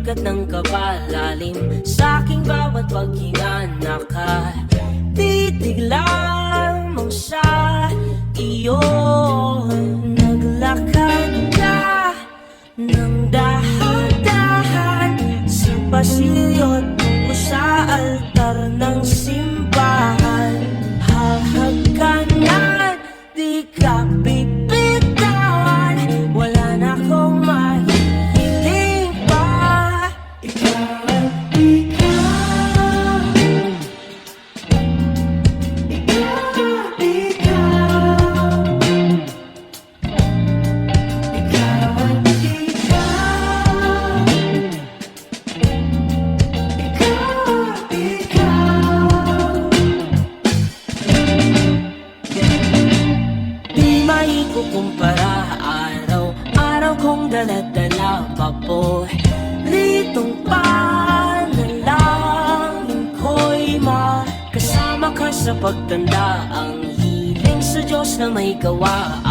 bigat ng kapalalim sa aking bawat paghinga. Nakatitig lamang sa iyo. Naglakad ka ng dahan-dahan sa pasilyo tungo sa altar ng simbahan. Hahagkanan, di ka bibitawan, wala na akong mahihiling pa. Ikaw at ikaw, ikaw at ikaw, ikaw at ikaw, ikaw at ikaw. Di maikukumpara, araw-araw kong dala-dala pa po. Litong panalangin ko'y makasama ka sa pagtanda. Ang hiling sa Diyos na may gawa.